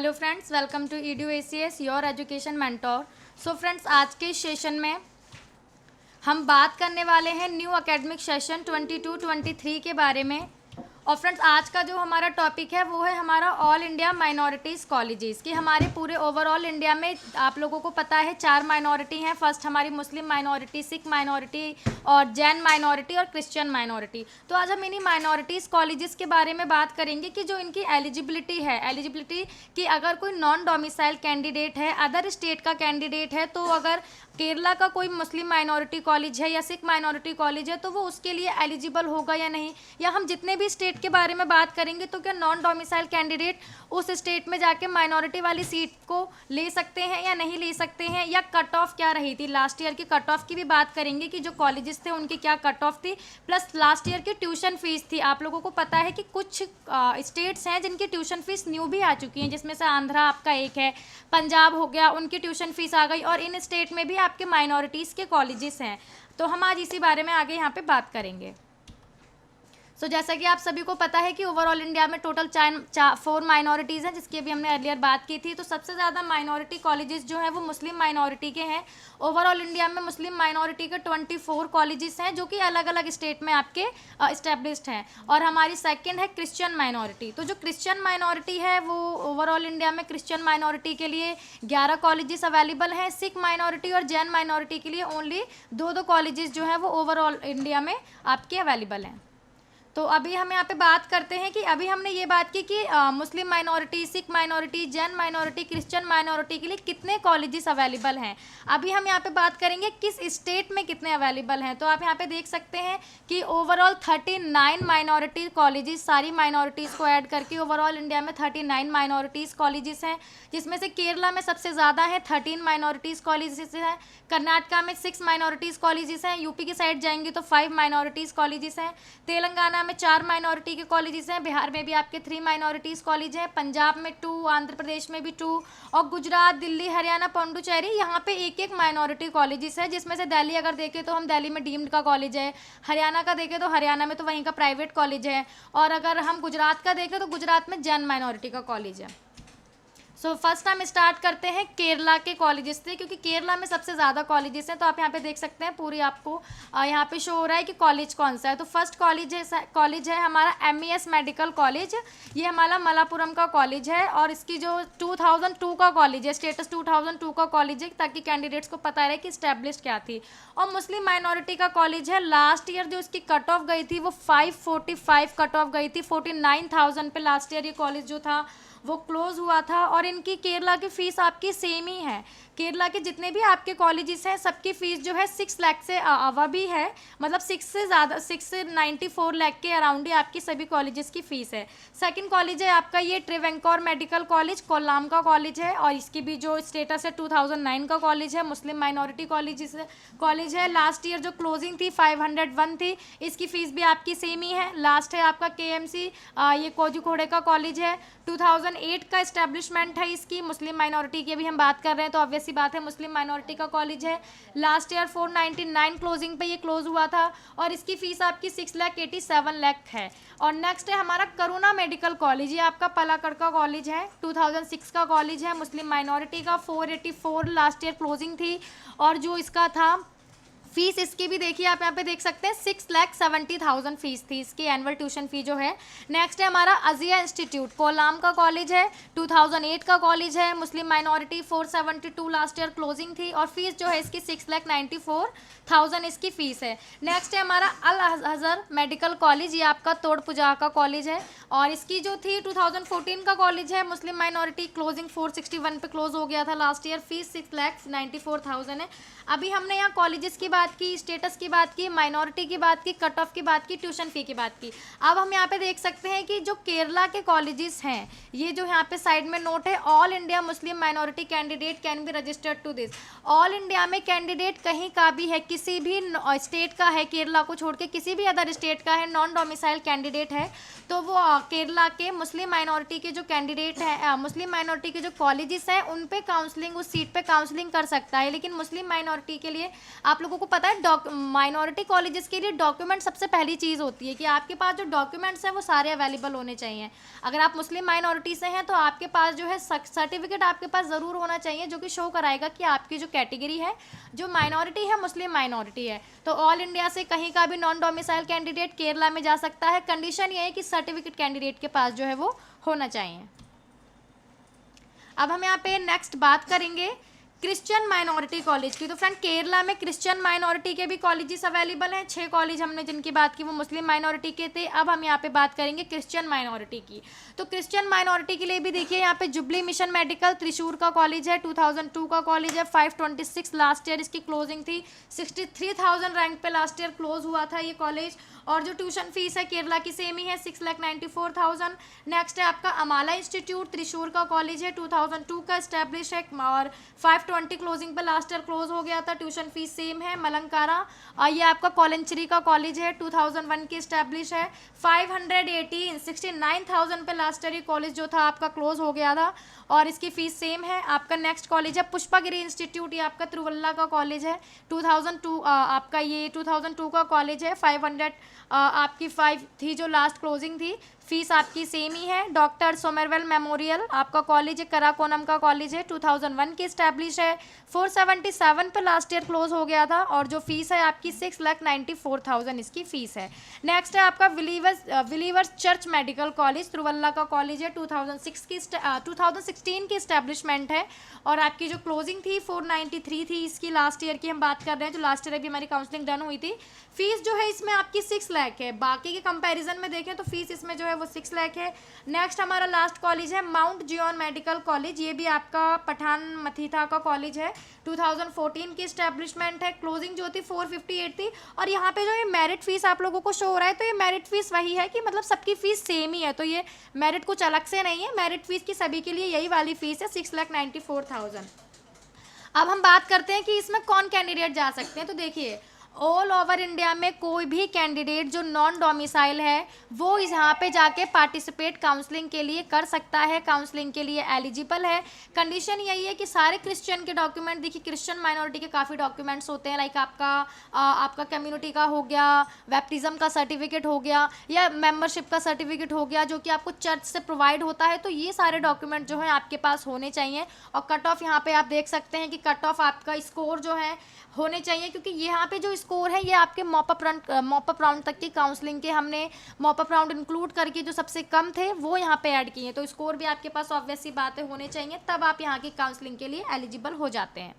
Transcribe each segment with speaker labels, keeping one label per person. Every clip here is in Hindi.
Speaker 1: Hello friends, welcome to EDU ACS your education mentor. So friends, आज के सेशन में हम बात करने वाले हैं न्यू एकेडमिक सेशन 22-23 के बारे में। और फ्रेंड्स, आज का जो हमारा टॉपिक है वो है हमारा ऑल इंडिया माइनॉरिटीज़ कॉलेजेस कि हमारे पूरे ओवरऑल इंडिया में आप लोगों को पता है 4 माइनॉरिटी हैं। फर्स्ट हमारी मुस्लिम माइनॉरिटी, सिख माइनॉरिटी और जैन माइनॉरिटी और क्रिश्चियन माइनॉरिटी। तो आज हम इन्हीं माइनॉरिटीज़ कॉलेजेस के बारे में बात करेंगे कि जो इनकी एलिजिबिलिटी है, एलिजिबिलिटी कि अगर कोई नॉन डोमिसाइल कैंडिडेट है, अदर स्टेट का कैंडिडेट है, तो अगर केरला का कोई मुस्लिम माइनॉरिटी कॉलेज है या सिख माइनॉरिटी कॉलेज है तो वो उसके लिए एलिजिबल होगा या नहीं। या हम जितने भी स्टेट के बारे में बात करेंगे तो क्या नॉन डोमिसाइल कैंडिडेट उस स्टेट में जाके माइनॉरिटी वाली सीट को ले सकते हैं या नहीं ले सकते हैं, या कट ऑफ क्या रही थी। लास्ट ईयर की कट ऑफ की भी बात करेंगे कि जो कॉलेजेस थे उनकी क्या कट ऑफ थी, प्लस लास्ट ईयर की ट्यूशन फीस थी। आप लोगों को पता है कि कुछ स्टेट्स हैं जिनकी ट्यूशन फीस न्यू भी आ चुकी हैं, जिसमें से आंध्रा आपका एक है, पंजाब हो गया, उनकी ट्यूशन फीस आ गई, और इन स्टेट में भी आपके माइनॉरिटीज़ के कॉलेजेस हैं। तो हम आज इसी बारे में आगे यहाँ पे बात करेंगे। सो जैसा कि आप सभी को पता है कि ओवरऑल इंडिया में टोटल 4 माइनॉरिटीज़ हैं, जिसकी अभी हमने अर्लियर बात की थी। तो सबसे ज़्यादा माइनॉरिटी कॉलेजेस जो हैं वो मुस्लिम माइनॉरिटी के हैं। ओवरऑल इंडिया में मुस्लिम माइनॉरिटी के 24 कॉलेजेस हैं जो कि अलग अलग स्टेट में आपके इस्टेब्लिश्ड हैं। और हमारी सेकंड है क्रिश्चियन माइनॉरिटी। तो जो क्रिश्चियन माइनॉरिटी है वो ओवरऑल इंडिया में क्रिश्चियन माइनॉरिटी के लिए 11 कॉलेजेस अवेलेबल हैं। सिख माइनॉरिटी और जैन माइनॉरिटी के लिए ओनली 2 कॉलेजेस जो हैं वो ओवरऑल इंडिया में आपके अवेलेबल हैं। तो अभी हम यहाँ पे बात करते हैं कि अभी हमने ये बात की कि मुस्लिम minority, Sikh minority, Jain minority, Christian minority के लिए कितने कॉलेजेस अवेलेबल हैं। अभी हम यहाँ पे बात करेंगे किस स्टेट में कितने अवेलेबल हैं। तो आप यहाँ पे देख सकते हैं कि ओवरऑल 39 माइनॉरिटी कॉलेजेस, सारी माइनॉरिटीज़ को ऐड करके ओवरऑल इंडिया में 39 माइनॉरिटीज़ कॉलेजेस हैं, जिसमें से केरला में सबसे ज़्यादा है, 13 माइनॉरिटीज़ कॉलेजेस हैं। कर्नाटका में 6 माइनॉरिटीज़ कॉलेजेस हैं। यूपी की साइड जाएंगे तो 5 माइनॉरिटीज़ कॉलेजेस हैं। तेलंगाना में 4 माइनॉरिटी के कॉलेजेस हैं। बिहार में भी आपके 3 माइनॉरिटीज़ कॉलेज हैं। पंजाब में 2, आंध्र प्रदेश में भी 2, और गुजरात, दिल्ली, हरियाणा, पौंडुचेरी, यहाँ पे एक माइनॉरिटी कॉलेजेस है, जिसमें से दिल्ली अगर देखें तो हम दिल्ली में डीम्ड का कॉलेज है, हरियाणा का देखें तो हरियाणा में तो वहीं का प्राइवेट कॉलेज है, और अगर हम गुजरात का देखें तो गुजरात में जैन माइनॉरिटी का कॉलेज है। सो फर्स्ट हम स्टार्ट करते हैं केरला के कॉलेजेस से, क्योंकि केरला में सबसे ज़्यादा कॉलेजेस हैं। तो आप यहाँ पे देख सकते हैं पूरी आपको यहाँ पे शो हो रहा है कि कॉलेज कौन सा है। तो फर्स्ट कॉलेज है हमारा MES मेडिकल कॉलेज। ये हमारा मलापुरम का कॉलेज है, और इसकी जो 2002 का कॉलेज है, स्टेटस 2002 का कॉलेज है, ताकि कैंडिडेट्स को पता रहे कि इस्टेब्लिश क्या थी। और मुस्लिम माइनॉरिटी का कॉलेज है। लास्ट ईयर जो इसकी कट ऑफ गई थी वो 545 कट ऑफ गई थी। 49,000 पे लास्ट ईयर ये कॉलेज जो था वो क्लोज हुआ था। और इनकी केरला की फ़ीस आपकी सेम ही है। केरला के जितने भी आपके कॉलेजेस हैं सबकी फ़ीस जो है 6 लाख से अवा भी है, मतलब 6 से ज़्यादा, 6 से 94 लाख के अराउंड ही आपकी सभी कॉलेजेस की फ़ीस है। सेकंड कॉलेज है आपका ये ट्रिवेंकोर मेडिकल कॉलेज, कोल्लाम का कॉलेज है, और इसकी भी जो स्टेटस है 2009 का कॉलेज है, मुस्लिम माइनॉरिटी कॉलेज है। लास्ट ईयर जो क्लोजिंग थी 501 थी, इसकी फ़ीस भी आपकी सेम ही है। लास्ट है आपका KMC, ये कोझिकोड का कॉलेज है, 2008 का इस्टेब्लिशमेंट है इसकी। मुस्लिम माइनॉरिटी की भी हम बात कर रहे हैं तो ऑब्वियस सी बात है मुस्लिम माइनॉरिटी का कॉलेज है। लास्ट ईयर 499 क्लोजिंग पे ये क्लोज हुआ था, और इसकी फ़ीस आपकी 6,87 लाख है। और नेक्स्ट है हमारा करुणा मेडिकल कॉलेज। ये आपका पलाकड़ का कॉलेज है, 2006 का कॉलेज है, मुस्लिम माइनॉरिटी का। 484 लास्ट ईयर क्लोजिंग थी, और जो इसका था फीस इसकी भी देखिए आप यहाँ पे देख सकते हैं 6,70,000 फीस थी इसकी, एनुअल ट्यूशन फी जो है। नेक्स्ट है हमारा अजिया इंस्टीट्यूट, कोलाम का कॉलेज है, 2008 का कॉलेज है, मुस्लिम माइनॉरिटी, 472 लास्ट ईयर क्लोजिंग थी, और फीस जो है इसकी 6,94,000 इसकी फ़ीस है। नेक्स्ट है हमारा अल अजहर मेडिकल कॉलेज, ये आपका तोड़पुजा का कॉलेज है, और इसकी जो थी 2014 का कॉलेज है, मुस्लिम माइनॉरिटी, क्लोजिंग 461 पे क्लोज हो गया था लास्ट ईयर, फीस 6,94,000 है। अभी हमने यहाँ कॉलेजेस की बात की, स्टेटस की बात की, माइनॉरिटी की बात की, कट ऑफ की बात की, ट्यूशन फी की बात की। अब हम यहाँ पे देख सकते हैं कि जो केरला के कॉलेजेस हैं, ये जो यहाँ पे साइड में नोट है, all India Muslim minority candidate can be registered to this. All India में कैंडिडेट कहीं का भी है, किसी भी स्टेट का है, केरला को छोड़ के किसी भी अदर स्टेट का है, नॉन डोमिसाइल कैंडिडेट है, तो वो केरला के मुस्लिम माइनॉरिटी के जो कैंडिडेट हैं, मुस्लिम माइनॉरिटी के जो कॉलेजेस हैं, उन पे काउंसलिंग, उस सीट पे काउंसलिंग कर सकता है। लेकिन मुस्लिम माइनॉरिटी के लिए आप लोगों को पता है माइनॉरिटी कॉलेजेस के लिए डॉक्यूमेंट सबसे पहली चीज़ होती है कि आपके पास जो डॉक्यूमेंट्स हैं वो सारे अवेलेबल होने चाहिए। अगर आप मुस्लिम माइनॉरिटी से हैं तो आपके पास जो है सर्टिफिकेट आपके पास ज़रूर होना चाहिए जो कि शो कराएगा कि आपकी जो कैटेगरी है, जो माइनॉरिटी है, मुस्लिम माइनॉरिटी है। तो ऑल इंडिया से कहीं का भी नॉन डोमिसाइल कैंडिडेट केरला में जा सकता है। कंडीशन ये है कि सर्टिफिकेट कैंडिडेट के पास जो है वो होना चाहिए। अब हम यहाँ पे नेक्स्ट बात करेंगे क्रिश्चियन माइनॉरिटी कॉलेज की। तो फ्रेंड केरला में क्रिश्चियन माइनॉरिटी के भी कॉलेजेस अवेलेबल हैं। 6 कॉलेज हमने जिनकी बात की वो मुस्लिम माइनॉरिटी के थे। अब हम यहाँ पे बात करेंगे क्रिश्चियन माइनॉरिटी की। तो क्रिश्चियन माइनॉरिटी के लिए भी देखिए यहाँ पे जुबली मिशन मेडिकल त्रिशूर का कॉलेज है, 2002 का कॉलेज है, 526 लास्ट ईयर इसकी क्लोजिंग थी, 63,000 रैंक पे लास्ट ईयर क्लोज हुआ था ये कॉलेज। और जो ट्यूशन फीस है केरला की सेम ही है, 6,94,000। नेक्स्ट है आपका अमाला इंस्टीट्यूट त्रिशूर का कॉलेज है, 2002 का इस्टेब्लिश है और 520 क्लोजिंग पे लास्ट ईयर क्लोज हो गया था। ट्यूशन फीस सेम है। मलंकारा और ये आपका कॉलेंचरी का कॉलेज है, 2001 की इस्टेब्लिश है, 69,000 पे लास्ट ईयर ये कॉलेज जो था आपका क्लोज हो गया था और इसकी फीस सेम है। आपका नेक्स्ट कॉलेज है पुष्पागिरी इंस्टीट्यूट, ये आपका तिरुवल्ला का कॉलेज है, 2002 आपका ये 2002 का कॉलेज है, 500 आपकी 5 थी जो लास्ट क्लोजिंग थी। फीस आपकी सेम ही है। डॉक्टर सोमरवेल मेमोरियल आपका कॉलेज है, कराकोनम का कॉलेज है, 2001 की इस्टेब्लिश है, 477 पे लास्ट ईयर क्लोज हो गया था और जो फीस है आपकी 6,94,000 इसकी फीस है। नेक्स्ट है आपका believers church medical college Thiruvalla का कॉलेज है, 2016 की इस्टेब्लिशमेंट है और आपकी जो क्लोजिंग थी 493 थी इसकी। लास्ट ईयर की हम बात कर रहे हैं, जो लास्ट ईयर अभी हमारी काउंसलिंग डन हुई थी। फीस जो है इसमें आपकी 6 लाख है। बाकी के कंपैरिजन में देखें तो फीस इसमें जो है वो 6 लाख है। नेक्स्ट हमारा लास्ट कॉलेज है माउंट जियोन मेडिकल कॉलेज, ये भी आपका पठान मथीथा का कॉलेज है, 2014 की इस्टेब्लिशमेंट है। क्लोजिंग जो थी 458 थी और यहाँ पे जो ये मेरिट फीस आप लोगों को शो हो रहा है तो ये मेरिट फीस वही है कि मतलब सबकी फीस सेम ही है, तो ये मेरिट कुछ अलग से नहीं है। मेरिट फीस की सभी के लिए यही वाली फीस है, 6,94,000। अब हम बात करते हैं कि इसमें कौन कैंडिडेट जा सकते हैं। तो देखिए ऑल ओवर इंडिया में कोई भी कैंडिडेट जो नॉन डोमिसाइल है वो यहाँ पे जाके पार्टिसिपेट काउंसलिंग के लिए कर सकता है, काउंसलिंग के लिए एलिजिबल है। कंडीशन यही है कि सारे क्रिश्चियन के डॉक्यूमेंट, देखिए क्रिश्चियन माइनॉरिटी के काफ़ी डॉक्यूमेंट्स होते हैं, लाइक आपका कम्युनिटी का हो गया, बैप्टिज्म का सर्टिफिकेट हो गया या मेंबरशिप का सर्टिफिकेट हो गया जो कि आपको चर्च से प्रोवाइड होता है। तो ये सारे डॉक्यूमेंट जो है आपके पास होने चाहिए। और कट ऑफ यहाँ पे आप देख सकते हैं कि कट ऑफ आपका स्कोर जो है होने चाहिए, क्योंकि यहाँ पे जो स्कोर है ये आपके मॉपअप राउंड तक की काउंसलिंग के हमने मॉपअप राउंड इंक्लूड करके जो सबसे कम थे वो यहाँ पे ऐड किए हैं। तो स्कोर भी आपके पास ऑब्वियस सी बातें होने चाहिए, तब आप यहाँ की काउंसलिंग के लिए एलिजिबल हो जाते हैं।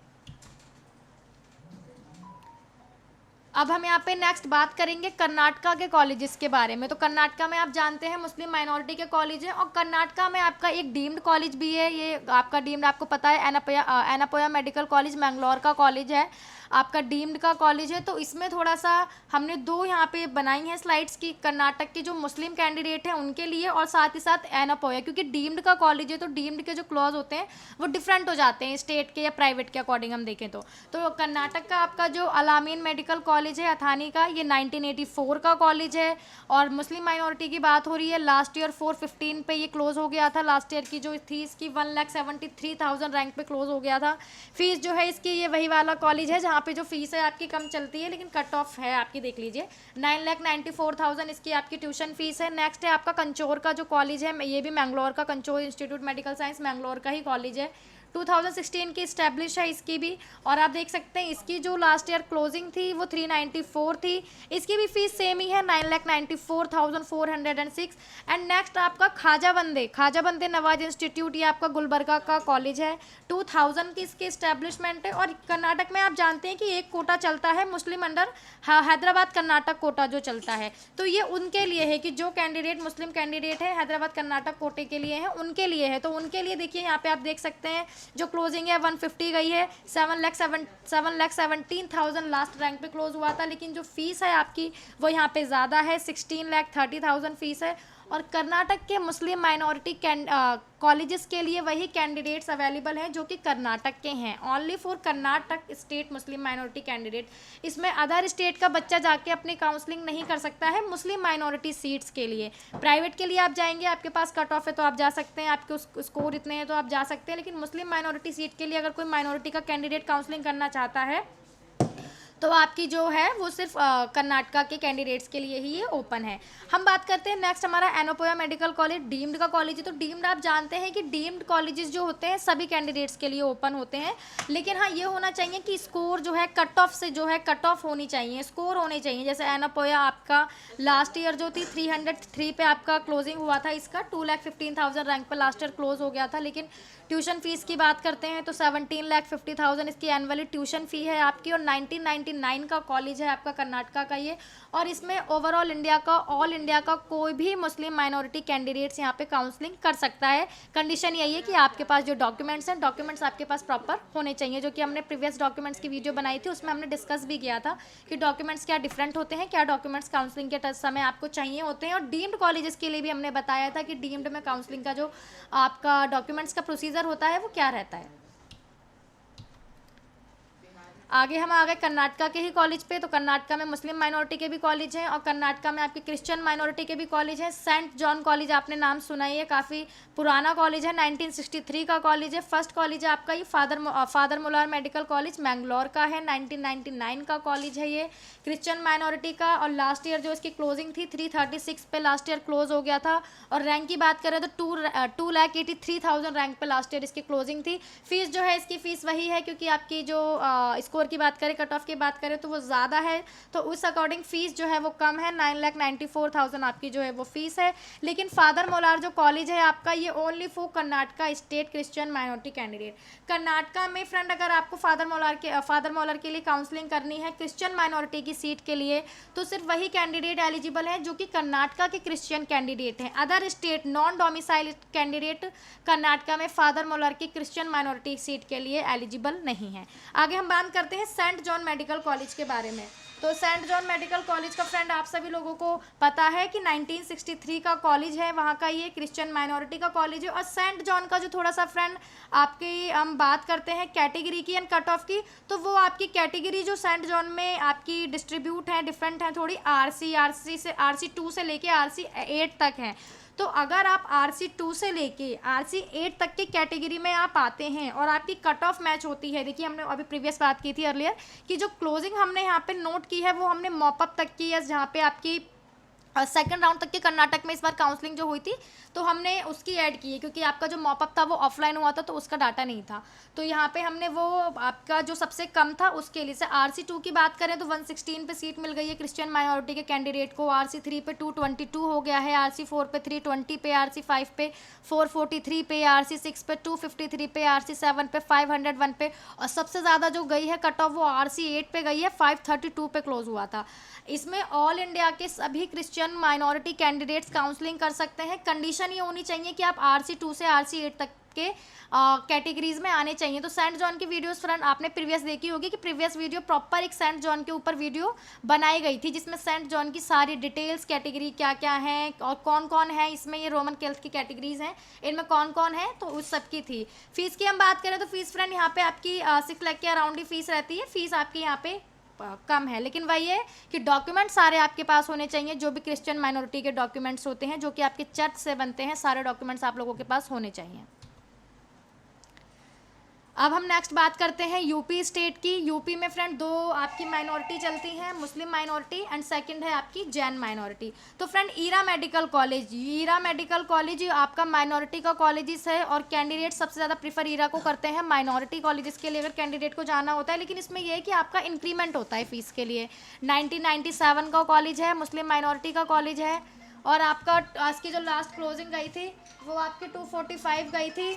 Speaker 1: अब हम यहाँ पे नेक्स्ट बात करेंगे कर्नाटका के कॉलेजेस के बारे में। तो कर्नाटका में आप जानते हैं मुस्लिम माइनॉरिटी के कॉलेज हैं और कर्नाटका में आपका एक डीम्ड कॉलेज भी है। ये आपका डीम्ड आपको पता है एनापोया मेडिकल कॉलेज मैंगलोर का कॉलेज है, आपका डीम्ड का कॉलेज है। तो इसमें थोड़ा सा हमने 2 यहाँ पे बनाई हैं स्लाइड्स की, कर्नाटक के जो मुस्लिम कैंडिडेट हैं उनके लिए और साथ ही साथ एनापोया, क्योंकि डीम्ड का कॉलेज है तो डीम्ड के जो क्लॉज होते हैं वो डिफरेंट हो जाते हैं स्टेट के या प्राइवेट के अकॉर्डिंग हम देखें तो कर्नाटक का आपका जो अलामीन मेडिकल कॉलेज है अथानी का, ये 1984 का कॉलेज है। और मुस्लिम माइनॉरिटी की बात हो रही है, लास्ट ईयर 415 पे ये क्लोज हो गया था। लास्ट ईयर की जो थी इसकी 1,73,000 रैंक पे क्लोज हो गया था। फीस जो है इसकी ये वही वाला कॉलेज है जहाँ पे जो फीस है आपकी कम चलती है, लेकिन कट ऑफ है आपकी देख लीजिए, 9,94,000 इसकी आपकी ट्यूशन फीस है। नेक्स्ट है आपका कंचोर का जो कॉलेज है, ये भी मैंगलोर का, कंचोर इंस्टीट्यूट मेडिकल साइंस मैंगलोर का ही कॉलेज है, 2016 की इस्टेब्लिश है इसकी भी। और आप देख सकते हैं इसकी जो लास्ट ईयर क्लोजिंग थी वो 394 थी, इसकी भी फीस सेम ही है, 9,94,406। एंड नेक्स्ट आपका खाजा बंदे नवाज इंस्टीट्यूट, ये आपका गुलबर्गा का कॉलेज है, 2000 की इसकी इस्टेब्लिशमेंट है। और कर्नाटक में आप जानते हैं कि एक कोटा चलता है मुस्लिम अंडर हैदराबाद कर्नाटक कोटा जो चलता है, तो ये उनके लिए है कि जो कैंडिडेट मुस्लिम कैंडिडेट है हैदराबाद कर्नाटक कोटे के लिए है, उनके लिए है। तो उनके लिए देखिए यहाँ पे आप देख सकते हैं जो क्लोजिंग है 150 गई है, 7,17,000 लास्ट रैंक पे क्लोज हुआ था, लेकिन जो फीस है आपकी वो यहाँ पे ज़्यादा है, 16,30,000 फीस है। और कर्नाटक के मुस्लिम माइनॉरिटी कॉलेजेस के लिए वही कैंडिडेट्स अवेलेबल हैं जो कि कर्नाटक के हैं, only for Karnataka state Muslim minority candidate. इसमें अदर स्टेट का बच्चा जाके अपनी काउंसलिंग नहीं कर सकता है मुस्लिम माइनॉरिटी सीट्स के लिए। प्राइवेट के लिए आप जाएंगे, आपके पास कट ऑफ है तो आप जा सकते हैं, आपके स्कोर इतने हैं तो आप जा सकते हैं, लेकिन मुस्लिम माइनॉरिटी सीट के लिए अगर कोई माइनॉरिटी का कैंडिडेट काउंसलिंग करना चाहता है तो आपकी जो है वो सिर्फ कर्नाटका के कैंडिडेट्स के लिए ही ये ओपन है। हम बात करते हैं नेक्स्ट हमारा एनोपोया मेडिकल कॉलेज, डीम्ड का कॉलेज है। तो डीम्ड आप जानते हैं कि डीम्ड कॉलेजेस जो होते हैं सभी कैंडिडेट्स के लिए ओपन होते हैं, लेकिन हाँ ये होना चाहिए कि स्कोर जो है कट ऑफ से जो है कट ऑफ होनी चाहिए, स्कोर होने चाहिए। जैसे एनोपोया आपका लास्ट ईयर जो थी 303 पे आपका क्लोजिंग हुआ था, इसका 2,15,000 रैंक पे लास्ट ईयर क्लोज हो गया था। लेकिन ट्यूशन फीस की बात करते हैं तो 17,50,000 इसकी एनुअली ट्यूशन फी है आपकी, और 1999 का कॉलेज है आपका कर्नाटका का ये। और इसमें ओवरऑल इंडिया का, ऑल इंडिया का कोई भी मुस्लिम माइनॉरिटी कैंडिडेट्स यहाँ पे काउंसलिंग कर सकता है। कंडीशन यही है कि आपके पास जो डॉक्यूमेंट्स हैं, डॉक्यूमेंट्स आपके पास प्रॉपर होने चाहिए, जो कि हमने प्रीवियस डॉक्यूमेंट्स की वीडियो बनाई थी, उसमें हमने डिस्कस भी किया था कि डॉक्यूमेंट्स क्या डिफरेंट होते हैं, क्या डॉक्यूमेंट्स काउंसलिंग के समय आपको चाहिए होते हैं। और डीम्ड कॉलेजेस के लिए भी हमने बताया था कि डीम्ड में काउंसलिंग का जो आपका डॉक्यूमेंट्स का प्रोसीजर होता है वो क्या रहता है। आगे हम आ गए कर्नाटका के ही कॉलेज पे। तो कर्नाटका में मुस्लिम माइनॉरिटी के भी कॉलेज हैं और कर्नाटका में आपके क्रिश्चियन माइनॉरिटी के भी कॉलेज हैं। सेंट जॉन कॉलेज आपने नाम सुना ही है, काफ़ी पुराना कॉलेज है, 1963 का कॉलेज है। फर्स्ट कॉलेज है आपका ये फादर मुलार मेडिकल कॉलेज मैंगलोर का है, 1999 का कॉलेज है ये क्रिश्चियन माइनॉरिटी का। और लास्ट ईयर जो इसकी क्लोजिंग थी 336 पे लास्ट ईयर क्लोज हो गया था। और रैंक की बात करें तो 2,83,000 रैंक पे लास्ट ईयर इसकी क्लोजिंग थी। फीस जो है इसकी फ़ीस वही है, क्योंकि आपकी जो स्कोर की बात करें, कट ऑफ की बात करें तो वो ज़्यादा है, तो उस अकॉर्डिंग फीस जो है वो कम है, 9,94,000 आपकी जो है वो फीस है। लेकिन फादर मोलार जो कॉलेज है आपका ये only for Karnataka state Christian minority candidate. Karnataka में फ्रेंड अगर आपको फादर मोलार के लिए काउंसलिंग करनी है क्रिश्चियन माइनॉरिटी की सीट के लिए, तो सिर्फ वही कैंडिडेट एलिजिबल है जो कि कर्नाटका के क्रिश्चियन कैंडिडेट हैं। Other state non domicile candidate Karnataka में फादर मोलार की क्रिश्चियन माइनॉरिटी सीट के लिए एलिजिबल नहीं है। आगे हम बात करते हैं सेंट जॉन मेडिकल कॉलेज के बारे में। तो सेंट जॉन मेडिकल कॉलेज का फ्रेंड आप सभी लोगों को पता है कि 1963 का कॉलेज है, वहाँ का ये क्रिश्चियन माइनॉरिटी का कॉलेज है। और सेंट जॉन का जो थोड़ा सा फ्रेंड आपकी हम बात करते हैं कैटेगरी की एंड कट ऑफ की, तो वो आपकी कैटेगरी जो सेंट जॉन में आपकी डिस्ट्रीब्यूट है, डिफरेंट है थोड़ी, RC2 से लेके RC8 तक है। तो अगर आप RC2 से लेके RC8 तक की कैटेगरी में आप आते हैं और आपकी कट ऑफ मैच होती है, देखिए हमने अभी प्रीवियस बात की थी अर्लियर कि जो क्लोजिंग हमने यहाँ पे नोट की है वो हमने मॉपअप तक की है, जहाँ पे आपकी सेकंड राउंड तक के कर्नाटक में इस बार काउंसलिंग जो हुई थी तो हमने उसकी ऐड की है, क्योंकि आपका जो मॉपअप था वो ऑफलाइन हुआ था तो उसका डाटा नहीं था। तो यहाँ पे हमने वो आपका जो सबसे कम था उसके लिए से RC2 की बात करें तो 116 पे सीट मिल गई है क्रिश्चियन माइनॉरिटी के कैंडिडेट को, RC3 पे 222 हो गया है, RC4 पे 320 पे, RC5 पे 443 पे, RC6 पे 253 पे, RC7 पे 501 पे, और सबसे ज़्यादा जो गई है कट ऑफ वो RC8 पे गई है, 532 पे क्लोज हुआ था। इसमें ऑल इंडिया के सभी क्रिश्चियन माइनॉरिटी कैंडिडेट्स काउंसलिंग कर सकते हैं। कंडीशन ये होनी चाहिए कि आप RC2 से RC8 तक के कैटेगरीज में आने चाहिए। तो सेंट जॉन की वीडियोस फ्रेंड आपने प्रीवियस देखी होगी कि प्रीवियस वीडियो प्रॉपर एक सेंट जॉन के ऊपर वीडियो बनाई गई थी, जिसमें सेंट जॉन की सारी डिटेल्स, कैटेगरी क्या क्या हैं और कौन कौन है इसमें, ये रोमन कैथोलिक की कैटेगरीज हैं, इनमें कौन कौन है, तो उस सब की थी। फीस की हम बात करें तो फीस फ्रेंड यहाँ पे आपकी 6 लाख के अराउंड ही फीस रहती है। फीस आपकी यहाँ पे कम है, लेकिन वही है कि डॉक्यूमेंट सारे आपके पास होने चाहिए, जो भी क्रिश्चियन माइनॉरिटी के डॉक्यूमेंट्स होते हैं जो कि आपके चर्च से बनते हैं, सारे डॉक्यूमेंट्स आप लोगों के पास होने चाहिए। अब हम नेक्स्ट बात करते हैं यूपी स्टेट की। यूपी में फ्रेंड दो आपकी माइनॉरिटी चलती हैं, मुस्लिम माइनॉरिटी एंड सेकंड है आपकी जैन माइनॉरिटी। तो फ्रेंड ईरा मेडिकल कॉलेज आपका माइनॉरिटी का कॉलेजेस है और कैंडिडेट सबसे ज़्यादा प्रीफर ईरा को करते हैं माइनॉरिटी कॉलेजेस के लिए अगर कैंडिडेट को जाना होता है। लेकिन इसमें यह है कि आपका इंक्रीमेंट होता है फीस के लिए। 1997 का कॉलेज है, मुस्लिम माइनॉरिटी का कॉलेज है, और आपका आज की जो लास्ट क्लोजिंग गई थी वो आपकी 245 गई थी,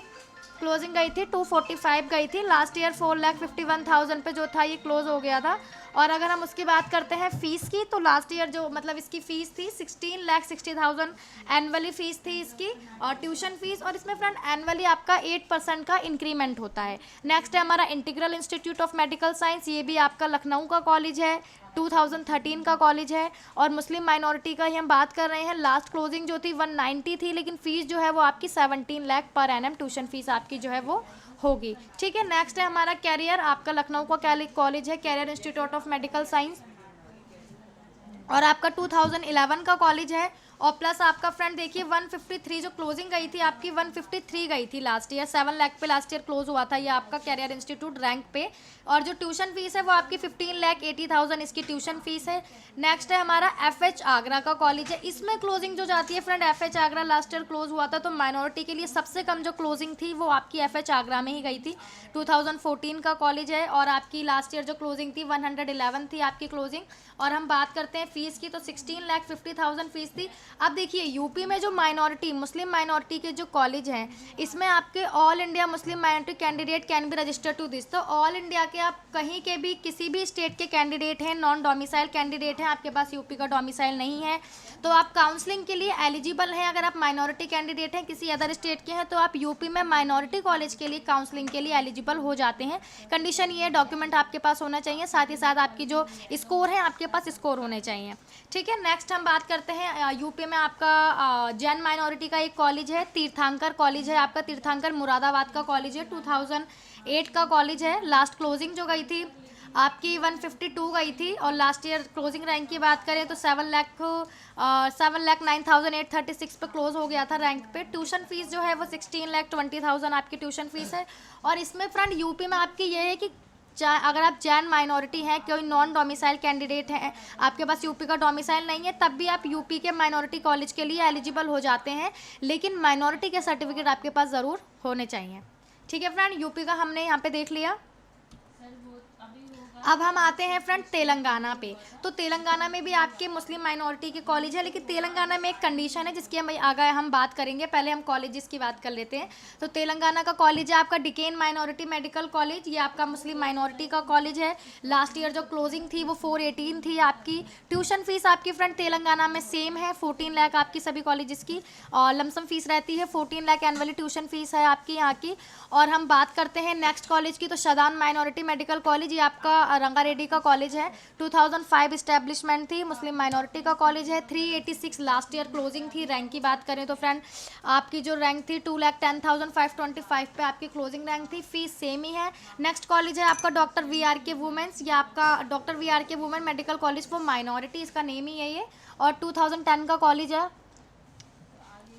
Speaker 1: क्लोजिंग गई थी 245 गई थी। लास्ट ईयर 4,51,000 पे जो था ये क्लोज हो गया था। और अगर हम उसकी बात करते हैं फ़ीस की, तो लास्ट ईयर जो मतलब इसकी फ़ीस थी 16,60,000 एनुअली फ़ीस थी इसकी, और ट्यूशन फ़ीस, और इसमें फ्रेंड एनुअली आपका 8% का इंक्रीमेंट होता है। नेक्स्ट है हमारा integral institute of medical science, ये भी आपका लखनऊ का कॉलेज है, 2013 का कॉलेज है। और मुस्लिम माइनॉरिटी का ही हम बात कर रहे हैं, लास्ट क्लोजिंग जो थी 190 थी, लेकिन फ़ीस जो है वो आपकी 17 lakh per annum tuition fees आपकी जो है वो होगी। ठीक है, नेक्स्ट है हमारा कैरियर, आपका लखनऊ का कॉलेज है, career institute of medical science, और आपका 2011 का कॉलेज है। और प्लस आपका फ्रेंड देखिए 153 जो क्लोजिंग गई थी आपकी 153 गई थी लास्ट ईयर, 7 लाख पे लास्ट ईयर क्लोज हुआ था ये आपका कैरियर इंस्टीट्यूट रैंक पे। और जो ट्यूशन फीस है वो आपकी 15,80,000 इसकी ट्यूशन फीस है। नेक्स्ट है हमारा FH आगरा का कॉलेज है, इसमें क्लोजिंग जो जाती है friend FH Agra last year close हुआ था, तो माइनॉरिटी के लिए सबसे कम जो क्लोजिंग थी वो आपकी FH आगरा में ही गई थी। 2014 का कॉलेज है और आपकी लास्ट ईयर जो क्लोजिंग थी 111 थी आपकी क्लोजिंग। और हम बात करते हैं फीस की तो 16,50,000 फीस थी। अब देखिए यूपी में जो माइनॉरिटी मुस्लिम माइनॉरिटी के जो कॉलेज हैं इसमें आपके all India Muslim minority candidate can be registered to this, तो ऑल इंडिया के आप कहीं के भी किसी भी स्टेट के कैंडिडेट हैं, नॉन डोमिसाइल कैंडिडेट हैं, आपके पास यूपी का डोमिसाइल नहीं है तो आप काउंसलिंग के लिए एलिजिबल हैं। अगर आप माइनॉरिटी कैंडिडेट हैं किसी अदर स्टेट के हैं तो आप यूपी में माइनॉरिटी कॉलेज के लिए काउंसलिंग के लिए एलिजिबल हो जाते हैं। कंडीशन ये डॉक्यूमेंट आपके पास होना चाहिए, साथ ही साथ आपकी जो स्कोर है आपके पास स्कोर होने चाहिए। ठीक है, नेक्स्ट हम बात करते हैं यूपी में आपका जैन माइनॉरिटी का एक कॉलेज है, तीर्थंकर कॉलेज है आपका, तीर्थंकर मुरादाबाद का कॉलेज है, 2008 का कॉलेज है। लास्ट क्लोजिंग जो गई थी आपकी 152 गई थी और लास्ट ईयर क्लोजिंग रैंक की बात करें तो 7,09,836 पे क्लोज हो गया था रैंक पे। ट्यूशन फीस जो है वो 16,20,000 आपकी ट्यूशन फीस है। और इसमें फ्रेंड यूपी में आपकी ये है कि अगर आप जैन माइनॉरिटी हैं, कोई नॉन डोमिसाइल कैंडिडेट हैं, आपके पास यूपी का डोमिसाइल नहीं है, तब भी आप यूपी के माइनॉरिटी कॉलेज के लिए एलिजिबल हो जाते हैं, लेकिन माइनॉरिटी के सर्टिफिकेट आपके पास ज़रूर होने चाहिए। ठीक है फ्रेंड, यूपी का हमने यहाँ पे देख लिया। अब हम आते हैं फ्रेंड तेलंगाना पे, तो तेलंगाना में भी आपके मुस्लिम माइनॉरिटी के कॉलेज है, लेकिन तेलंगाना में एक कंडीशन है जिसकी हम आगे हम बात करेंगे, पहले हम कॉलेजेस की बात कर लेते हैं। तो तेलंगाना का कॉलेज है आपका डिकेन माइनॉरिटी मेडिकल कॉलेज, ये आपका मुस्लिम माइनॉरिटी का कॉलेज है। लास्ट ईयर जो क्लोजिंग थी वो 418 थी आपकी। ट्यूशन फीस आपकी फ्रेंड तेलंगाना में सेम है, 14 लाख आपकी सभी कॉलेजेस की, और लमसम फीस रहती है 14 लाख एनुअली ट्यूशन फीस है आपकी यहाँ की। और हम बात करते हैं नेक्स्ट कॉलेज की, तो शदान माइनॉरिटी मेडिकल कॉलेज, ये आपका रंगारेड्डी का कॉलेज है, 2005 इस्टेब्लिशमेंट थी, मुस्लिम माइनॉरिटी का कॉलेज है। 386 लास्ट ईयर क्लोजिंग थी। रैंक की बात करें तो फ्रेंड आपकी जो रैंक थी 2,10,525 पे आपकी क्लोजिंग रैंक थी, फीस सेम ही है। नेक्स्ट कॉलेज है आपका डॉक्टर VRK वुमेंस, ये आपका doctor VRK women medical college for minority, इसका नेम ही है ये, और 2010 का कॉलेज है,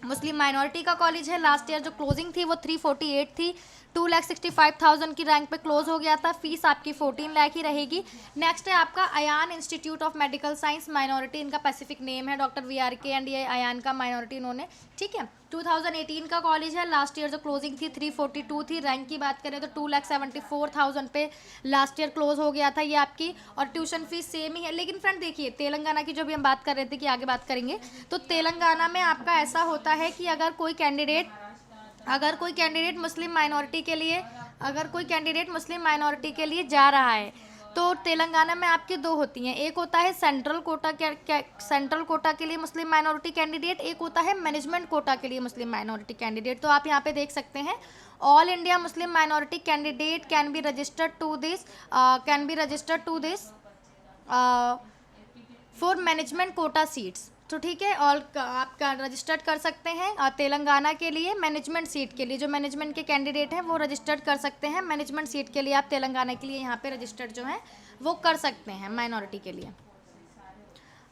Speaker 1: मुस्लिम माइनॉरिटी का कॉलेज है। लास्ट ईयर जो क्लोजिंग थी वो 348 थी, 2,65,000 की रैंक पे क्लोज हो गया था, फीस आपकी 14 लाख ही रहेगी। नेक्स्ट है आपका Ayaan institute of medical science minority, इनका पैसिफिक नेम है, डॉक्टर VRK एंड ये अयान का माइनॉरिटी इन्होंने। ठीक है, 2018 का कॉलेज है। लास्ट ईयर जो क्लोजिंग थी 342 थी। रैंक की बात करें तो 2,74,000 पे लास्ट ईयर क्लोज हो गया था ये आपकी, और ट्यूशन फीस सेम ही है। लेकिन फ्रेंड देखिए तेलंगाना की जो भी हम बात कर रहे थे कि आगे बात करेंगे, तो तेलंगाना में आपका ऐसा होता है कि अगर कोई कैंडिडेट मुस्लिम माइनॉरिटी के लिए जा रहा है तो तेलंगाना में आपकी दो होती हैं, एक होता है सेंट्रल कोटा के लिए मुस्लिम माइनॉरिटी कैंडिडेट, एक होता है मैनेजमेंट कोटा के लिए मुस्लिम माइनॉरिटी कैंडिडेट। तो आप यहाँ पे देख सकते हैं all India Muslim minority candidate can be registered to this for management quota seats. तो ठीक है, और आप रजिस्टर्ड कर सकते हैं तेलंगाना के लिए मैनेजमेंट सीट के लिए, जो मैनेजमेंट के कैंडिडेट हैं वो रजिस्टर्ड कर सकते हैं मैनेजमेंट सीट के लिए। आप तेलंगाना के लिए यहाँ पे रजिस्टर्ड जो है वो कर सकते हैं माइनॉरिटी के लिए।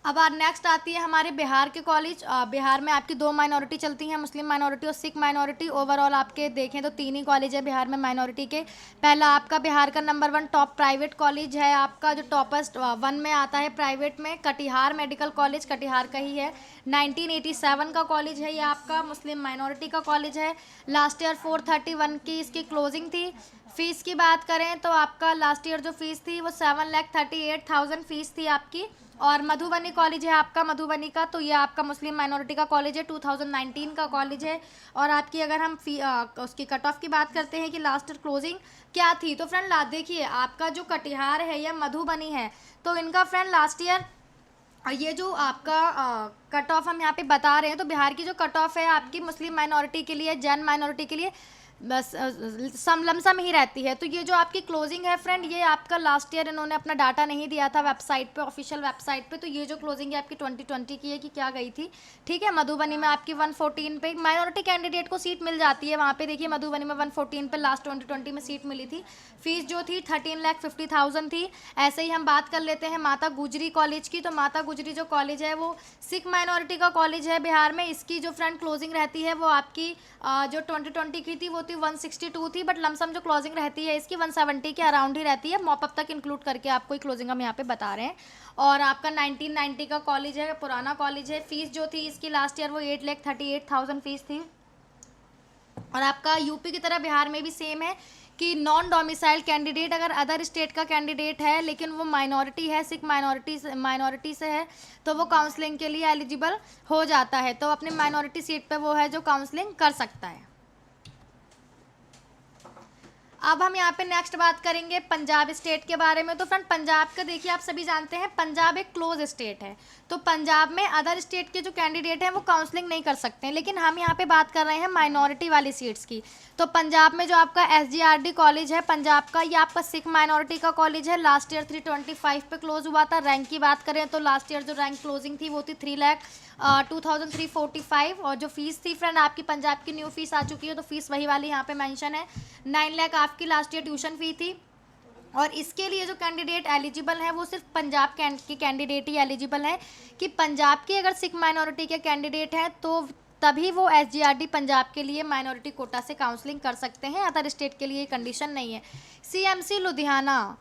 Speaker 1: अब नेक्स्ट आती है हमारे बिहार के कॉलेज। बिहार में आपकी दो माइनॉरिटी चलती हैं, मुस्लिम माइनॉरिटी और सिख माइनॉरिटी। ओवरऑल आपके देखें तो 3 ही कॉलेज है बिहार में माइनॉरिटी के। पहला आपका बिहार का नंबर 1 टॉप प्राइवेट कॉलेज है आपका, जो टॉपेस्ट 1 में आता है प्राइवेट में, कटिहार मेडिकल कॉलेज, कटिहार का ही है। 1987 का कॉलेज है ये आपका, मुस्लिम माइनॉरिटी का कॉलेज है। लास्ट ईयर 431 की इसकी क्लोजिंग थी। फ़ीस की बात करें तो आपका लास्ट ईयर जो फ़ीस थी वो 7,38,000 फ़ीस थी आपकी। और मधुबनी कॉलेज है आपका, मधुबनी का, तो ये आपका मुस्लिम माइनॉरिटी का कॉलेज है, 2019 का कॉलेज है। और आपकी अगर हम उसकी कट ऑफ की बात करते हैं कि लास्ट ईयर क्लोजिंग क्या थी, तो फ्रेंड देखिए आपका जो कटिहार है या मधुबनी है, तो इनका फ्रेंड लास्ट ईयर ये जो आपका कट ऑफ हम यहाँ पे बता रहे हैं, तो बिहार की जो कट ऑफ है आपकी मुस्लिम माइनॉरिटी के लिए, जैन माइनॉरिटी के लिए बस लमसम ही रहती है। तो ये जो आपकी क्लोजिंग है फ्रेंड, ये आपका लास्ट ईयर इन्होंने अपना डाटा नहीं दिया था वेबसाइट पे, ऑफिशियल वेबसाइट पे, तो ये जो क्लोजिंग है आपकी 2020 की है कि क्या गई थी, ठीक है। मधुबनी में आपकी 114 पे माइनॉरिटी कैंडिडेट को सीट मिल जाती है वहाँ पे, देखिए मधुबनी में 114 पे लास्ट 2020 में सीट मिली थी। फीस जो थी 13,50,000 थी। ऐसे ही हम बात कर लेते हैं माता गुजरी कॉलेज की। तो माता गुजरी जो कॉलेज है वो सिख माइनॉरिटी का कॉलेज है बिहार में। इसकी जो फ्रेंड क्लोजिंग रहती है वो आपकी जो 2020 की थी वो थी 162 थी, बट लमसम जो क्लोजिंग रहती है इसकी 170 के अराउंड ही रहती है। मॉपअप तक इंक्लूड करके आपको क्लोजिंग हम यहाँ पे बता रहे हैं। और आपका 1990 का कॉलेज है, पुराना कॉलेज है। फीस जो थी इसकी लास्ट ईयर वो 8,38,000 फीस थी। और आपका यूपी की तरह बिहार में भी सेम है कि नॉन डोमिसाइल कैंडिडेट अगर अदर स्टेट का कैंडिडेट है लेकिन वो माइनॉरिटी है, सिख माइनॉरिटी से है, तो वो काउंसलिंग के लिए एलिजिबल हो जाता है। तो अपने माइनॉरिटी सीट पे वो है जो काउंसलिंग कर सकता है। अब हम यहाँ पे नेक्स्ट बात करेंगे पंजाब स्टेट के बारे में। तो फ्रेंड पंजाब का देखिए आप सभी जानते हैं पंजाब एक क्लोज स्टेट है, तो पंजाब में अदर स्टेट के जो कैंडिडेट हैं वो काउंसलिंग नहीं कर सकते हैं। लेकिन हम यहाँ पे बात कर रहे हैं माइनॉरिटी वाली सीट्स की। तो पंजाब में जो आपका SGRD कॉलेज है पंजाब का, ये आपका सिख माइनॉरिटी का कॉलेज है। लास्ट ईयर 325 पे क्लोज हुआ था। रैंक की बात करें तो लास्ट ईयर जो रैंक क्लोजिंग थी वो थी 3,02,345। और जो फीस थी फ्रेंड आपकी पंजाब की न्यू फीस आ चुकी है तो फीस वही वाली यहाँ पे मेंशन है, 9 लाख आपकी लास्ट ईयर ट्यूशन फी थी। और इसके लिए जो कैंडिडेट एलिजिबल है वो सिर्फ पंजाब के कैंडिडेट ही एलिजिबल है, कि पंजाब के अगर सिख माइनॉरिटी के कैंडिडेट हैं तो तभी वो SGRD पंजाब के लिए माइनॉरिटी कोटा से काउंसलिंग कर सकते हैं। अदर स्टेट के लिए कंडीशन नहीं है। CMC लुधियाना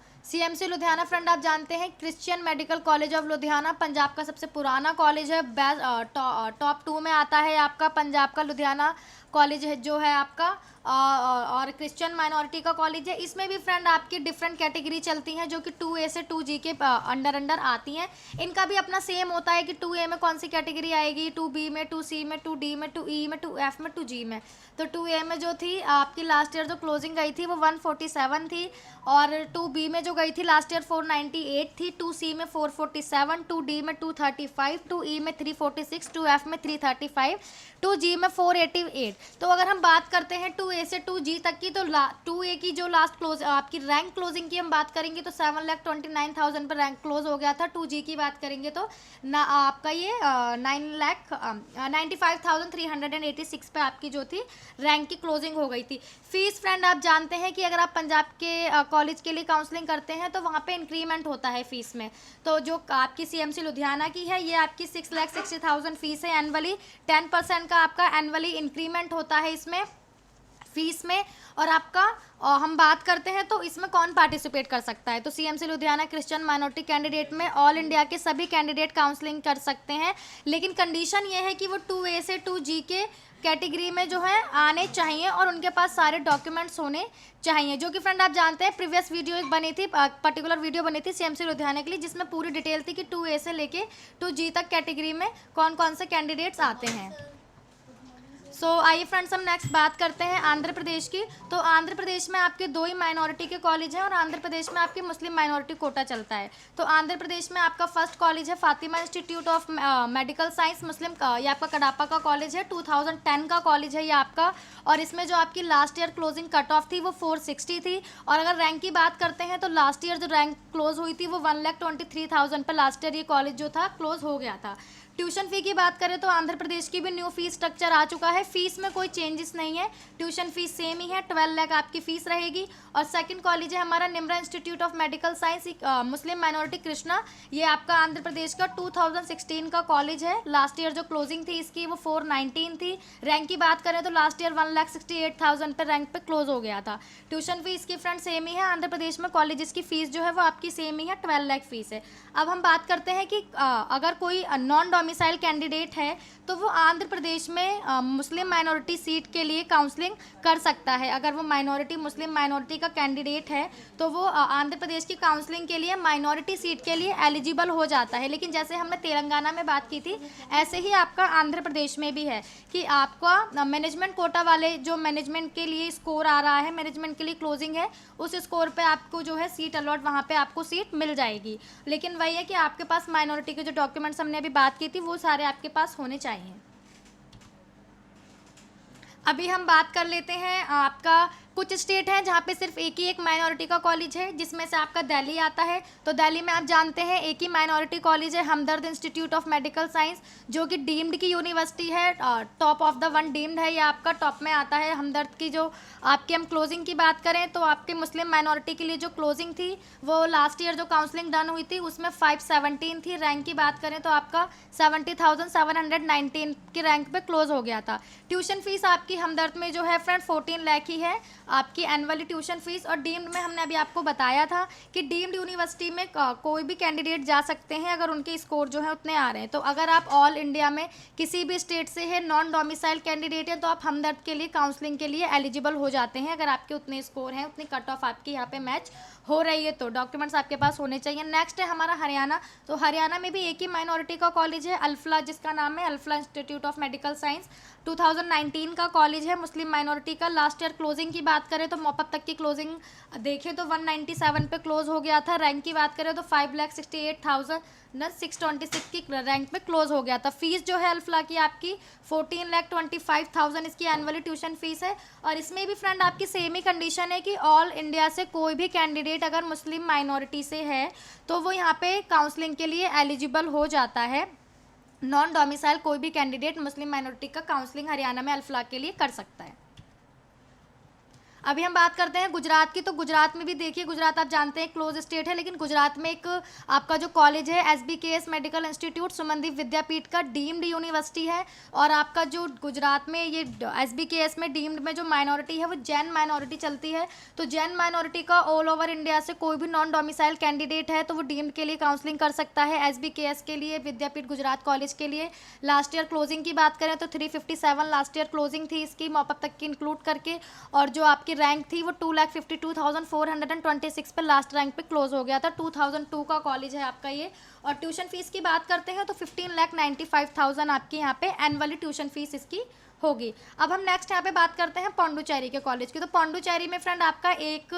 Speaker 1: फ्रेंड आप जानते हैं Christian medical college of Ludhiana Punjab का सबसे पुराना कॉलेज है। टॉप 2 में आता है आपका पंजाब का लुधियाना कॉलेज है जो है आपका और क्रिश्चियन माइनॉरिटी का कॉलेज है। इसमें भी फ्रेंड आपकी डिफरेंट कैटेगरी चलती हैं जो कि 2A से 2G के अंडर आती हैं। इनका भी अपना सेम होता है कि 2A में कौन सी कैटेगरी आएगी, 2B में, 2C में, 2D में, 2E में, 2F में, 2G में। तो 2A में जो थी आपकी लास्ट ईयर जो क्लोजिंग गई थी वो 147 थी। और 2B में जो गई थी लास्ट ईयर 498 थी। 2C में 447, 2D में 235, 2E में 346, 2F में 335, 2G में 488। तो अगर हम बात करते हैं 2A से 2G तक की, तो 2A की जो लास्ट क्लोज आपकी रैंक क्लोजिंग की हम बात करेंगे तो 7,29,000 पर रैंक क्लोज हो गया था। 2G की बात करेंगे तो ना आपका ये 9,95,386 पे आपकी जो थी रैंक की क्लोजिंग हो गई थी। फीस फ्रेंड आप जानते हैं कि अगर आप पंजाब के कॉलेज के लिए काउंसलिंग करते हैं तो वहाँ पे इंक्रीमेंट होता है फीस में। तो जो आपकी CMC लुधियाना की है ये आपकी 6,60,000 फीस है एनुअली। 10% का आपका एनुअली इंक्रीमेंट होता है इसमें फीस में। और आपका हम बात करते हैं तो इसमें कौन पार्टिसिपेट कर सकता है, तो CMC Ludhiana Christian minority candidate में ऑल इंडिया के सभी कैंडिडेट काउंसलिंग कर सकते हैं। लेकिन कंडीशन ये है कि वो 2A से 2G के कैटेगरी में जो है आने चाहिए और उनके पास सारे डॉक्यूमेंट्स होने चाहिए, जो कि फ्रेंड आप जानते हैं प्रीवियस वीडियो एक बनी थी, पर्टिकुलर वीडियो बनी थी CMC लुधियाना के लिए जिसमें पूरी डिटेल थी कि 2A से लेके 2G तक कैटेगरी में कौन कौन से कैंडिडेट्स आते हैं। सो आइए फ्रेंड्स हम नेक्स्ट बात करते हैं आंध्र प्रदेश की। तो आंध्र प्रदेश में आपके 2 ही माइनॉरिटी के कॉलेज हैं और आंध्र प्रदेश में आपकी मुस्लिम माइनॉरिटी कोटा चलता है। तो आंध्र प्रदेश में आपका फर्स्ट कॉलेज है Fatima institute of medical science मुस्लिम ये आपका कडापा का कॉलेज है। 2010 का कॉलेज है ये आपका। और इसमें जो आपकी last year closing cut off थी वो 460 थी। और अगर रैंक की बात करते हैं तो लास्ट ईयर जो रैंक क्लोज हुई थी वो 1,23,000 पर लास्ट ईयर ये कॉलेज जो था क्लोज हो गया था। ट्यूशन फ़ी की बात करें तो आंध्र प्रदेश की भी न्यू फीस स्ट्रक्चर आ चुका है। फीस में कोई चेंजेस नहीं है, ट्यूशन फीस सेम ही है, 12 लाख आपकी फ़ीस रहेगी। और सेकंड कॉलेज है हमारा Nimra institute of medical science Muslim minority Krishna, ये आपका आंध्र प्रदेश का 2016 का कॉलेज है। लास्ट ईयर जो क्लोजिंग थी इसकी वो 419 थी। रैंक की बात करें तो लास्ट ईयर 1,68,000 पर रैंक पे क्लोज हो गया था। ट्यूशन फीस की फ्रेंड सेम ही है, आंध्र प्रदेश में कॉलेजेस की फ़ीस जो है वो आपकी सेम ही है, 12 लाख फीस है। अब हम बात करते हैं कि अगर कोई नॉन डोमिसाइल कैंडिडेट है तो वो आंध्र प्रदेश में मुस्लिम माइनॉरिटी सीट के लिए काउंसलिंग कर सकता है। अगर वो माइनॉरिटी मुस्लिम माइनॉरिटी का कैंडिडेट है तो वो आंध्र प्रदेश की काउंसलिंग के लिए माइनॉरिटी सीट के लिए एलिजिबल हो जाता है। लेकिन जैसे हमने तेलंगाना में बात की थी ऐसे ही आपका आंध्र प्रदेश में भी है कि आपका मैनेजमेंट कोटा वाले जो मैनेजमेंट के लिए स्कोर आ रहा है, मैनेजमेंट के लिए क्लोजिंग है, उस स्कोर पे आपको जो है सीट अलॉट वहाँ पे आपको सीट मिल जाएगी। लेकिन वही है कि आपके पास माइनॉरिटी के जो डॉक्यूमेंट्स हमने अभी बात की थी वो सारे आपके पास होने चाहिए। अभी हम बात कर लेते हैं आपका कुछ स्टेट हैं जहाँ पे सिर्फ एक ही एक माइनॉरिटी का कॉलेज है, जिसमें से आपका दिल्ली आता है। तो दिल्ली में आप जानते हैं एक ही माइनॉरिटी कॉलेज है, हमदर्द इंस्टीट्यूट ऑफ मेडिकल साइंस, जो कि डीम्ड की यूनिवर्सिटी है, top of the one deemed है, ये आपका टॉप में आता है। हमदर्द की जो आपकी हम क्लोजिंग की बात करें तो आपके मुस्लिम माइनॉरिटी के लिए जो क्लोजिंग थी वो लास्ट ईयर जो काउंसलिंग डन हुई थी उसमें 517 थी। रैंक की बात करें तो आपका 70,719 की रैंक पे क्लोज हो गया था। ट्यूशन फीस आपकी हमदर्द में जो है फ्रेंड 14 लाख ही है आपकी एनुअली ट्यूशन फीस। और डीम्ड में हमने अभी आपको बताया था कि डीम्ड यूनिवर्सिटी में कोई भी कैंडिडेट जा सकते हैं अगर उनके स्कोर जो है उतने आ रहे हैं। तो अगर आप ऑल इंडिया में किसी भी स्टेट से है, नॉन डोमिसाइल कैंडिडेट है, तो आप हमदर्द के लिए काउंसलिंग के लिए एलिजिबल हो जाते हैं अगर आपके उतने स्कोर हैं, उतनी कट ऑफ आपकी यहाँ पे मैच हो रही है। तो डॉक्यूमेंट्स आपके पास होने चाहिए। नेक्स्ट है हमारा हरियाणा। तो हरियाणा में भी एक ही माइनॉरिटी का कॉलेज है, अल्फला, जिसका नाम है Alfalah institute of medical science. 2019 का कॉलेज है मुस्लिम माइनॉरिटी का। लास्ट ईयर क्लोजिंग की बात करें तो मॉपअप तक की क्लोजिंग देखें तो 197 पे क्लोज हो गया था। रैंक की बात करें तो 5,68,626 की रैंक पे क्लोज हो गया था। फीस जो है अल्फला की आपकी 14,25,000 इसकी एनुअली ट्यूशन फीस है। और इसमें भी फ्रेंड आपकी सेम ही कंडीशन है कि ऑल इंडिया से कोई भी कैंडिडेट अगर मुस्लिम माइनॉरिटी से है तो वो यहाँ पे काउंसलिंग के लिए एलिजिबल हो जाता है। नॉन डोमिसाइल कोई भी कैंडिडेट मुस्लिम माइनॉरिटी का काउंसलिंग हरियाणा में अल्फला के लिए कर सकता है। अभी हम बात करते हैं गुजरात की। तो गुजरात में भी देखिए, गुजरात आप जानते हैं क्लोज स्टेट है, लेकिन गुजरात में एक आपका जो कॉलेज है SBKS मेडिकल इंस्टीट्यूट सुमनदीप विद्यापीठ का डीम्ड यूनिवर्सिटी है। और आपका जो गुजरात में ये SBKS में डीम्ड में जो माइनॉरिटी है वो जैन माइनॉरिटी चलती है। तो जैन माइनॉरिटी का ऑल ओवर इंडिया से कोई भी नॉन डोमिसाइल कैंडिडेट है तो वो डीम्ड के लिए काउंसलिंग कर सकता है SBKS के लिए, विद्यापीठ गुजरात कॉलेज के लिए। लास्ट ईयर क्लोजिंग की बात करें तो 357 लास्ट ईयर क्लोजिंग थी इसकी मॉपअप तक की इंक्लूड करके। और जो आपकी रैंक थी वो 2,52,426 पे लास्ट रैंक पे क्लोज हो गया था। 2002 का कॉलेज है आपका ये। और ट्यूशन फीस की बात करते हैं तो 15,95,000 आपकी यहाँ पे एनुअली ट्यूशन फीस इसकी होगी। अब हम नेक्स्ट यहाँ पे बात करते हैं पौंडुचेरी के कॉलेज की। तो पौंडुचेरी में फ्रेंड आपका एक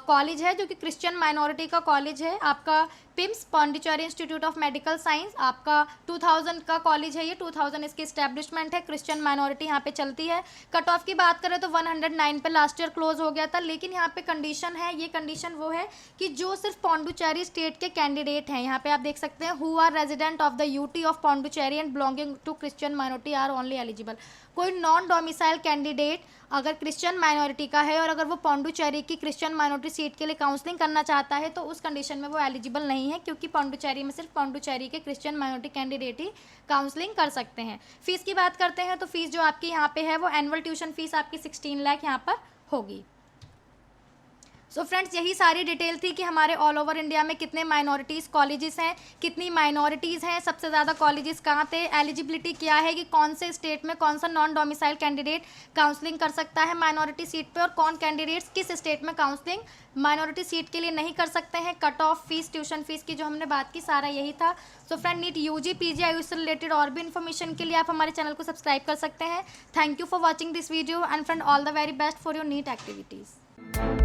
Speaker 1: कॉलेज है जो कि क्रिश्चियन माइनॉरिटी का कॉलेज है, आपका PIMS Pondicherry institute of medical science. आपका 2000 का कॉलेज है ये, 2000 इसकी एस्टेब्लिशमेंट है। क्रिश्चियन माइनॉरिटी यहाँ पे चलती है। कट ऑफ की बात करें तो 109 पे लास्ट ईयर क्लोज हो गया था। लेकिन यहाँ पे कंडीशन है, ये कंडीशन वो है कि जो सिर्फ पौंडुचेरी स्टेट के कैंडिडेट हैं, यहाँ पे आप देख सकते हैं, who are resident of the UT of Pondicherry and belonging to Christian minority are only eligible. कोई नॉन डोमिसाइल कैंडिडेट अगर क्रिश्चियन माइनॉरिटी का है और अगर वो पौंडुचेरी की क्रिश्चियन माइनॉरिटी सीट के लिए काउंसलिंग करना चाहता है तो उस कंडीशन में वो एलिजिबल नहीं है, क्योंकि पौंडुचेरी में सिर्फ पौंडुचेरी के क्रिश्चियन माइनॉरिटी कैंडिडेट ही काउंसलिंग कर सकते हैं। फीस की बात करते हैं तो फीस जो आपकी यहाँ पे है वो एनुअल ट्यूशन फीस आपकी 16 लाख यहाँ पर होगी। सो फ्रेंड्स, यही सारी डिटेल थी कि हमारे ऑल ओवर इंडिया में कितने माइनॉरिटीज़ कॉलेजेस हैं, कितनी माइनॉरिटीज़ हैं, सबसे ज़्यादा कॉलेजेस कहाँ थे, एलिजिबिलिटी क्या है कि कौन से स्टेट में कौन सा नॉन डोमिसाइल कैंडिडेट काउंसलिंग कर सकता है माइनॉरिटी सीट पे, और कौन कैंडिडेट्स किस स्टेट में काउंसलिंग माइनॉरिटी सीट के लिए नहीं कर सकते हैं। Cut off fees, tuition fees की जो हमने बात की, सारा यही था। So friend, NEET UG PG IU से रिलेटेड और भी इन्फॉर्मेशन के लिए आप हमारे चैनल को सब्सक्राइब कर सकते हैं। Thank you for watching this video and friend all the very best for your NEET activities.